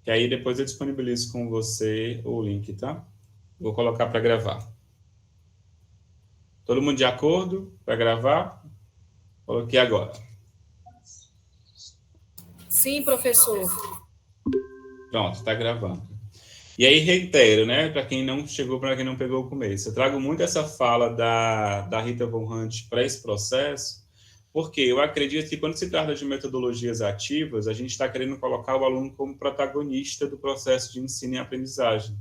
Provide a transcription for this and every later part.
que aí depois eu disponibilizo com você o link, tá? Vou colocar para gravar. Todo mundo de acordo para gravar? Coloquei agora. Sim, professor. Pronto, está gravando. E aí reitero, né, para quem não chegou, para quem não pegou o começo, eu trago muito essa fala da Rita Von Hunt para esse processo, porque eu acredito que quando se trata de metodologias ativas, a gente está querendo colocar o aluno como protagonista do processo de ensino e aprendizagem.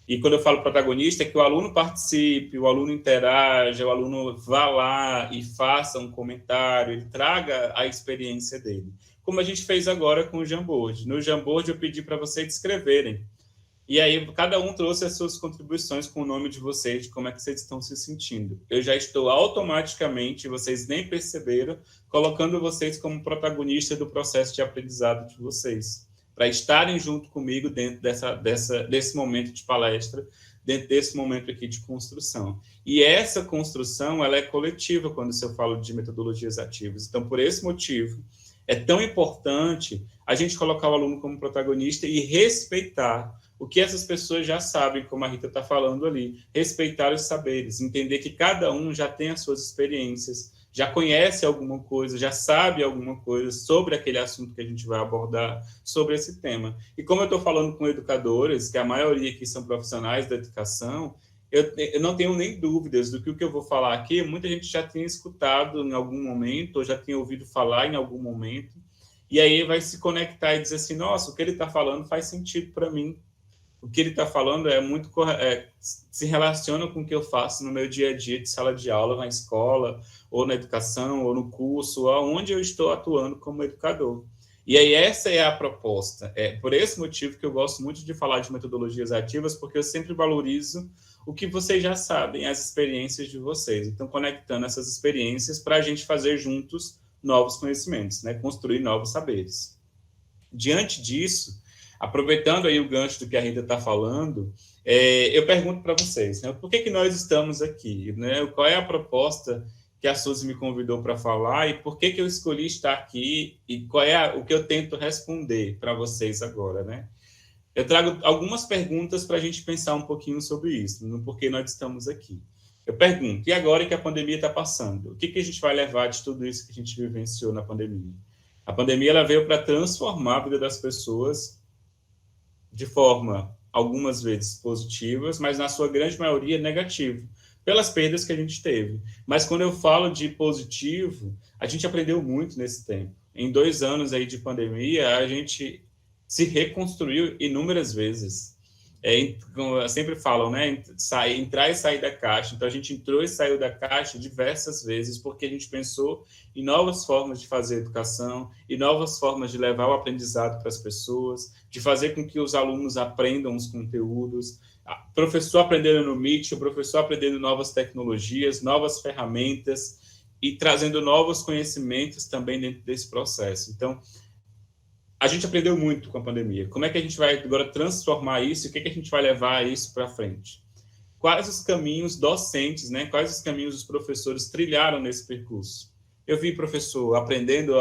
E quando eu falo protagonista, é que o aluno participe, o aluno interaja, o aluno vá lá e faça um comentário, ele traga a experiência dele. Como a gente fez agora com o Jamboard. No Jamboard eu pedi para vocês escreverem. E aí cada um trouxe as suas contribuições com o nome de vocês, de como é que vocês estão se sentindo. Eu já estou automaticamente, vocês nem perceberam, colocando vocês como protagonista do processo de aprendizado de vocês, para estarem junto comigo dentro desse momento de palestra, dentro desse momento aqui de construção. E essa construção, ela é coletiva quando eu falo de metodologias ativas. Então, por esse motivo, é tão importante a gente colocar o aluno como protagonista e respeitar o que essas pessoas já sabem, como a Rita está falando ali, respeitar os saberes, entender que cada um já tem as suas experiências, já conhece alguma coisa, já sabe alguma coisa sobre aquele assunto que a gente vai abordar, sobre esse tema. E como eu estou falando com educadores, que a maioria aqui são profissionais da educação, eu não tenho nem dúvidas do que o que eu vou falar aqui, muita gente já tinha escutado em algum momento, ou já tinha ouvido falar em algum momento, e aí vai se conectar e dizer assim, nossa, o que ele está falando faz sentido para mim, o que ele está falando é muito se relaciona com o que eu faço no meu dia a dia de sala de aula, na escola, ou na educação, ou no curso, ou aonde eu estou atuando como educador. E aí essa é a proposta. É por esse motivo que eu gosto muito de falar de metodologias ativas, porque eu sempre valorizo o que vocês já sabem, as experiências de vocês. Então, conectando essas experiências para a gente fazer juntos novos conhecimentos, né? Construir novos saberes. Diante disso, aproveitando aí o gancho do que a Rita está falando, eu pergunto para vocês, né, por que nós estamos aqui? Né? Qual é a proposta que a Suzy me convidou para falar e por que eu escolhi estar aqui e qual é o que eu tento responder para vocês agora, né? Eu trago algumas perguntas para a gente pensar um pouquinho sobre isso, no porquê nós estamos aqui. Eu pergunto, e agora que a pandemia está passando, o que a gente vai levar de tudo isso que a gente vivenciou na pandemia? A pandemia ela veio para transformar a vida das pessoas de forma, algumas vezes, positivas, mas na sua grande maioria negativa, pelas perdas que a gente teve. Mas quando eu falo de positivo, a gente aprendeu muito nesse tempo. Em 2 anos aí de pandemia, a gente se reconstruiu inúmeras vezes. Como sempre falam, né? Entrar e sair da caixa. Então, a gente entrou e saiu da caixa diversas vezes, porque a gente pensou em novas formas de fazer educação, e novas formas de levar o aprendizado para as pessoas, de fazer com que os alunos aprendam os conteúdos, o professor aprendendo no Meet, o professor aprendendo novas tecnologias, novas ferramentas, e trazendo novos conhecimentos também dentro desse processo. Então, a gente aprendeu muito com a pandemia. Como é que a gente vai agora transformar isso e o que a gente vai levar isso para frente? Quais os caminhos docentes, né? Quais os caminhos os professores trilharam nesse percurso? Eu vi professor aprendendo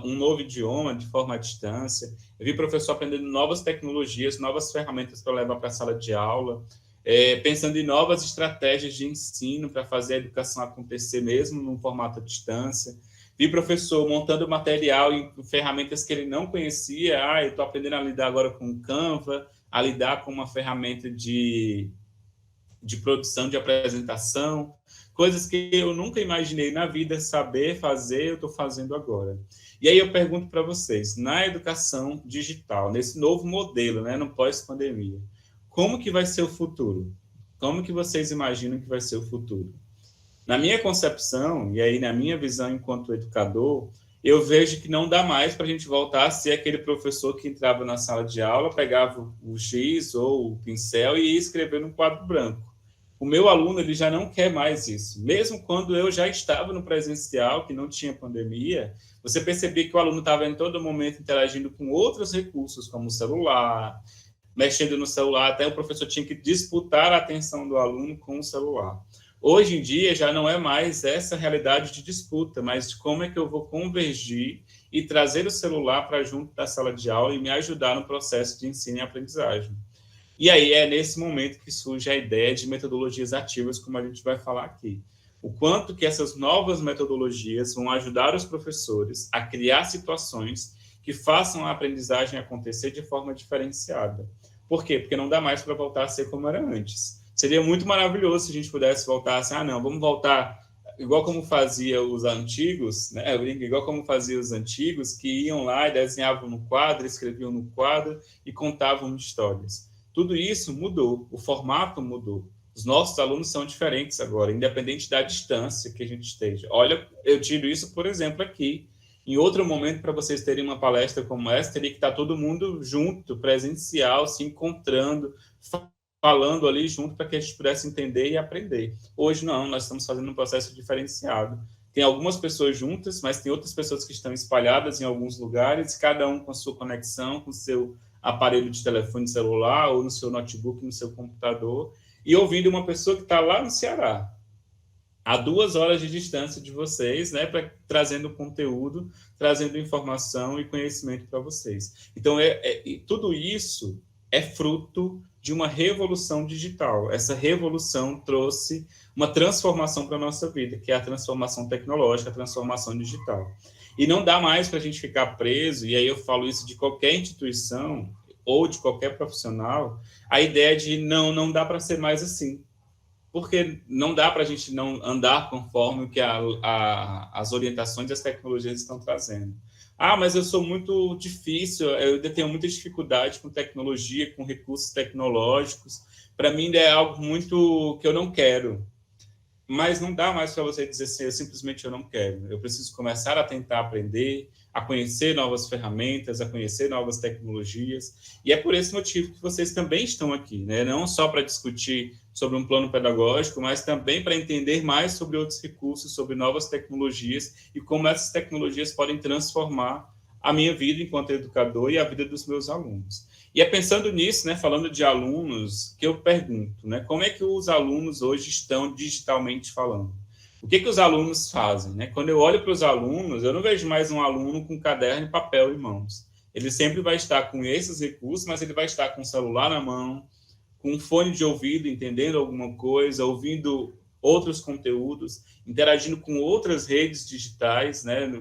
um novo idioma de forma à distância. Eu vi professor aprendendo novas tecnologias, novas ferramentas para levar para a sala de aula, pensando em novas estratégias de ensino para fazer a educação acontecer mesmo num formato à distância. Vi professor montando material em ferramentas que ele não conhecia. Eu estou aprendendo a lidar agora com o Canva, a lidar com uma ferramenta de produção de apresentação, coisas que eu nunca imaginei na vida saber fazer, eu estou fazendo agora. E aí eu pergunto para vocês, na educação digital, nesse novo modelo, né, no pós-pandemia, como que vai ser o futuro? Como que vocês imaginam que vai ser o futuro? Na minha concepção, e aí na minha visão enquanto educador, eu vejo que não dá mais para a gente voltar a ser aquele professor que entrava na sala de aula, pegava o giz ou o pincel e ia escrever num quadro branco. O meu aluno ele já não quer mais isso. Mesmo quando eu já estava no presencial, que não tinha pandemia, você percebia que o aluno estava em todo momento interagindo com outros recursos, como o celular, mexendo no celular, até o professor tinha que disputar a atenção do aluno com o celular. Hoje em dia já não é mais essa realidade de disputa, mas de como é que eu vou convergir e trazer o celular para junto da sala de aula e me ajudar no processo de ensino e aprendizagem. E aí é nesse momento que surge a ideia de metodologias ativas, como a gente vai falar aqui. O quanto que essas novas metodologias vão ajudar os professores a criar situações que façam a aprendizagem acontecer de forma diferenciada. Por quê? Porque não dá mais para voltar a ser como era antes. Seria muito maravilhoso se a gente pudesse voltar assim, não, vamos voltar igual como fazia os antigos, né? Igual como fazia os antigos, que iam lá e desenhavam no quadro, escreviam no quadro e contavam histórias. Tudo isso mudou, o formato mudou. Os nossos alunos são diferentes agora, independente da distância que a gente esteja. Olha, eu tiro isso, por exemplo, aqui. Em outro momento, para vocês terem uma palestra como essa, teria que estar todo mundo junto, presencial, se encontrando, falando ali junto para que a gente pudesse entender e aprender. Hoje, não, nós estamos fazendo um processo diferenciado. Tem algumas pessoas juntas, mas tem outras pessoas que estão espalhadas em alguns lugares, cada um com a sua conexão, com o seu aparelho de telefone celular, ou no seu notebook, no seu computador, e ouvindo uma pessoa que está lá no Ceará, a 2 horas de distância de vocês, né, trazendo conteúdo, trazendo informação e conhecimento para vocês. Então, tudo isso é fruto de uma revolução digital. Essa revolução trouxe uma transformação para a nossa vida, que é a transformação tecnológica, a transformação digital. E não dá mais para a gente ficar preso, e aí eu falo isso de qualquer instituição ou de qualquer profissional, a ideia de não dá para ser mais assim. Porque não dá para a gente não andar conforme o que as orientações e as tecnologias estão trazendo. Mas eu sou muito difícil, eu tenho muita dificuldade com tecnologia, com recursos tecnológicos. Para mim, é algo muito que eu não quero. Mas não dá mais para você dizer assim, simplesmente eu não quero. Eu preciso começar a tentar aprender, a conhecer novas ferramentas, a conhecer novas tecnologias. E é por esse motivo que vocês também estão aqui, né? Não só para discutir sobre um plano pedagógico, mas também para entender mais sobre outros recursos, sobre novas tecnologias e como essas tecnologias podem transformar a minha vida enquanto educador e a vida dos meus alunos. E é pensando nisso, né, falando de alunos, que eu pergunto, né, como é que os alunos hoje estão digitalmente falando? O que os alunos fazem? Né? Quando eu olho para os alunos, eu não vejo mais um aluno com caderno e papel em mãos. Ele sempre vai estar com esses recursos, mas ele vai estar com o celular na mão, com um fone de ouvido, entendendo alguma coisa, ouvindo outros conteúdos, interagindo com outras redes digitais. Né?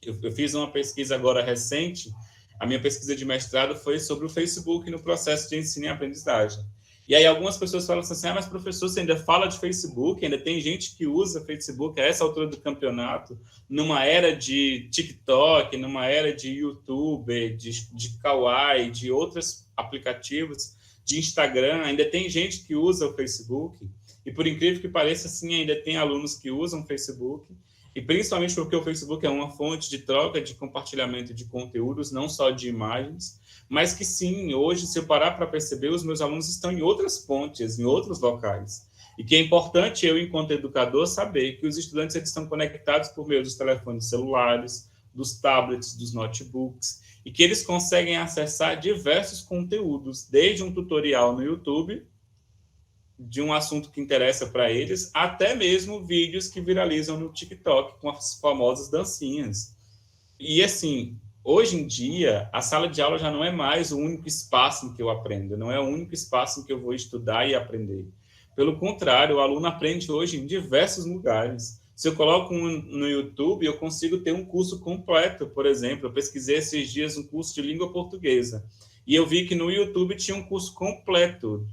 Eu fiz uma pesquisa agora recente. A minha pesquisa de mestrado foi sobre o Facebook no processo de ensino e aprendizagem. E aí algumas pessoas falam assim, mas professor, você ainda fala de Facebook? Ainda tem gente que usa Facebook a essa altura do campeonato, numa era de TikTok, numa era de YouTube, de Kawaii, de outros aplicativos, de Instagram, ainda tem gente que usa o Facebook. E por incrível que pareça, sim, ainda tem alunos que usam o Facebook. E principalmente porque o Facebook é uma fonte de troca, de compartilhamento de conteúdos, não só de imagens, mas que sim, hoje, se eu parar para perceber, os meus alunos estão em outras pontes, em outros locais. E que é importante eu, enquanto educador, saber que os estudantes eles estão conectados por meio dos telefones celulares, dos tablets, dos notebooks, e que eles conseguem acessar diversos conteúdos, desde um tutorial no YouTube, de um assunto que interessa para eles, até mesmo vídeos que viralizam no TikTok com as famosas dancinhas. E assim, hoje em dia, a sala de aula já não é mais o único espaço em que eu aprendo, não é o único espaço em que eu vou estudar e aprender. Pelo contrário, o aluno aprende hoje em diversos lugares. Se eu coloco no YouTube, eu consigo ter um curso completo, por exemplo. Eu pesquisei esses dias um curso de língua portuguesa. E eu vi que no YouTube tinha um curso completo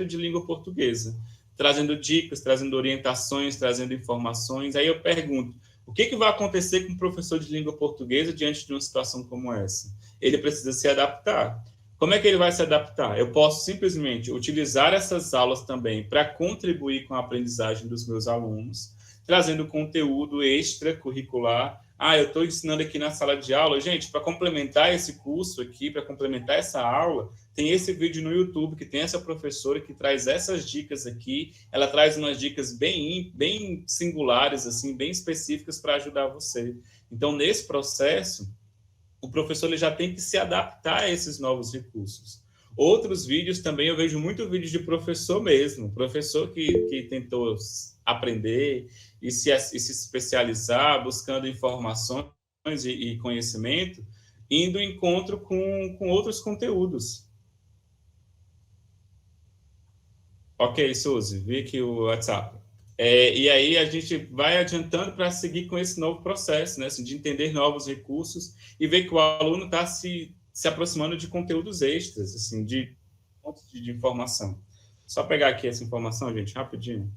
de língua portuguesa, trazendo dicas, trazendo orientações, trazendo informações. Aí eu pergunto, o que vai acontecer com um professor de língua portuguesa diante de uma situação como essa? Ele precisa se adaptar. Como é que ele vai se adaptar? Eu posso simplesmente utilizar essas aulas também para contribuir com a aprendizagem dos meus alunos, trazendo conteúdo extracurricular. Eu estou ensinando aqui na sala de aula. Gente, para complementar esse curso aqui, para complementar essa aula, tem esse vídeo no YouTube que tem essa professora que traz essas dicas aqui. Ela traz umas dicas bem singulares, assim, bem específicas para ajudar você. Então, nesse processo, o professor ele já tem que se adaptar a esses novos recursos. Outros vídeos também, eu vejo muito vídeo de professor mesmo, professor que tentou aprender e se especializar, buscando informações e conhecimento, indo em encontro com outros conteúdos. Ok, Suzy, vi aqui o WhatsApp. E aí a gente vai adiantando para seguir com esse novo processo, né, assim, de entender novos recursos e ver que o aluno está se aproximando de conteúdos extras, assim, de fontes de informação. Só pegar aqui essa informação, gente, rapidinho.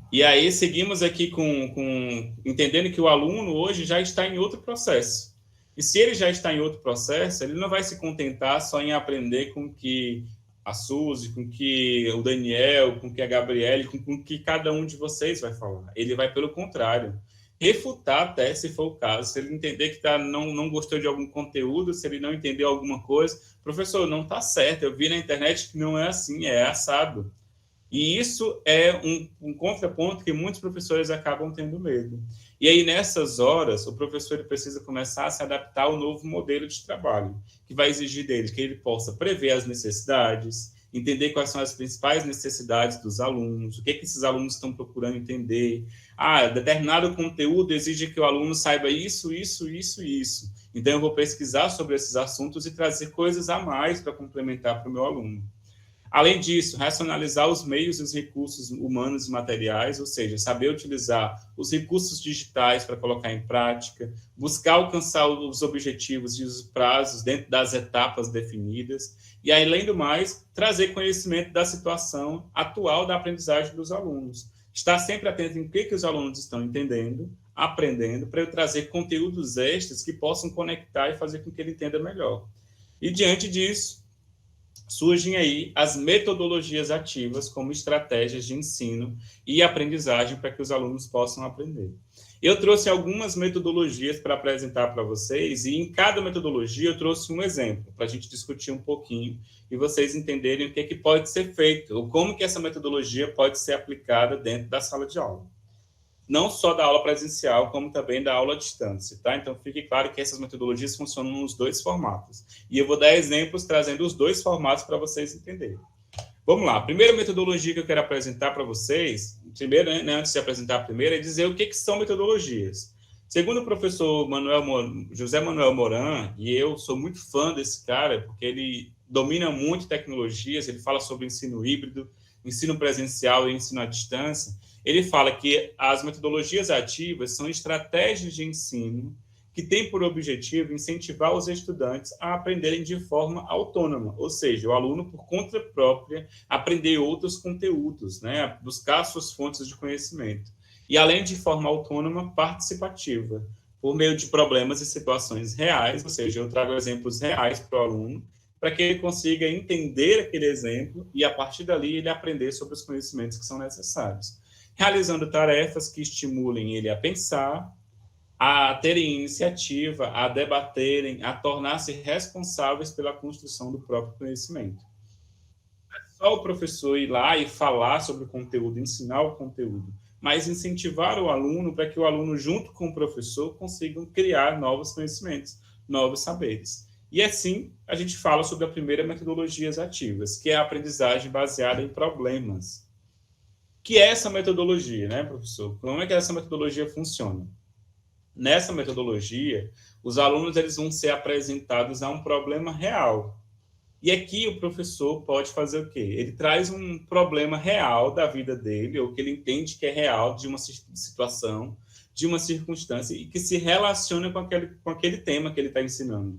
E aí seguimos aqui entendendo que o aluno hoje já está em outro processo. E se ele já está em outro processo, ele não vai se contentar só em aprender com que a Suzy, com que o Daniel, com que a Gabriele, com que cada um de vocês vai falar. Ele vai, pelo contrário, refutar até, se for o caso, se ele entender que não gostou de algum conteúdo, se ele não entendeu alguma coisa, professor, não está certo, eu vi na internet que não é assim, é assado. E isso é um contraponto que muitos professores acabam tendo medo. E aí, nessas horas, o professor precisa começar a se adaptar ao novo modelo de trabalho, que vai exigir dele que ele possa prever as necessidades, entender quais são as principais necessidades dos alunos, o que esses alunos estão procurando entender. Determinado conteúdo exige que o aluno saiba isso, isso, isso e isso. Então, eu vou pesquisar sobre esses assuntos e trazer coisas a mais para complementar para o meu aluno. Além disso, racionalizar os meios e os recursos humanos e materiais, ou seja, saber utilizar os recursos digitais para colocar em prática, buscar alcançar os objetivos e os prazos dentro das etapas definidas, e, além do mais, trazer conhecimento da situação atual da aprendizagem dos alunos. Estar sempre atento em que os alunos estão entendendo, aprendendo, para eu trazer conteúdos extras que possam conectar e fazer com que ele entenda melhor. E, diante disso, surgem aí as metodologias ativas como estratégias de ensino e aprendizagem para que os alunos possam aprender. Eu trouxe algumas metodologias para apresentar para vocês e em cada metodologia eu trouxe um exemplo para a gente discutir um pouquinho e vocês entenderem o que pode ser feito ou como que essa metodologia pode ser aplicada dentro da sala de aula. Não só da aula presencial, como também da aula à distância, tá? Então, fique claro que essas metodologias funcionam nos dois formatos. E eu vou dar exemplos trazendo os dois formatos para vocês entenderem. Vamos lá. A primeira metodologia que eu quero apresentar para vocês, primeiro, né, antes de apresentar a primeira, é dizer o que são metodologias. Segundo o professor José Manuel Moran, e eu sou muito fã desse cara, porque ele domina muito tecnologias, ele fala sobre ensino híbrido, ensino presencial e ensino à distância. Ele fala que as metodologias ativas são estratégias de ensino que têm por objetivo incentivar os estudantes a aprenderem de forma autônoma, ou seja, o aluno, por conta própria, aprender outros conteúdos, né? Buscar suas fontes de conhecimento. E, além de forma autônoma, participativa, por meio de problemas e situações reais, ou seja, eu trago exemplos reais para o aluno, para que ele consiga entender aquele exemplo e, a partir dali, ele aprender sobre os conhecimentos que são necessários. Realizando tarefas que estimulem ele a pensar, a terem iniciativa, a debaterem, a tornar-se responsáveis pela construção do próprio conhecimento. Não é só o professor ir lá e falar sobre o conteúdo, ensinar o conteúdo, mas incentivar o aluno para que o aluno, junto com o professor, consigam criar novos conhecimentos, novos saberes. E assim, a gente fala sobre a primeira metodologia ativas, que é a aprendizagem baseada em problemas. Que é essa metodologia, né, professor? Como é que essa metodologia funciona? Nessa metodologia, os alunos eles vão ser apresentados a um problema real. E aqui o professor pode fazer o quê? Ele traz um problema real da vida dele, ou que ele entende que é real, de uma situação, de uma circunstância, e que se relaciona com aquele tema que ele está ensinando.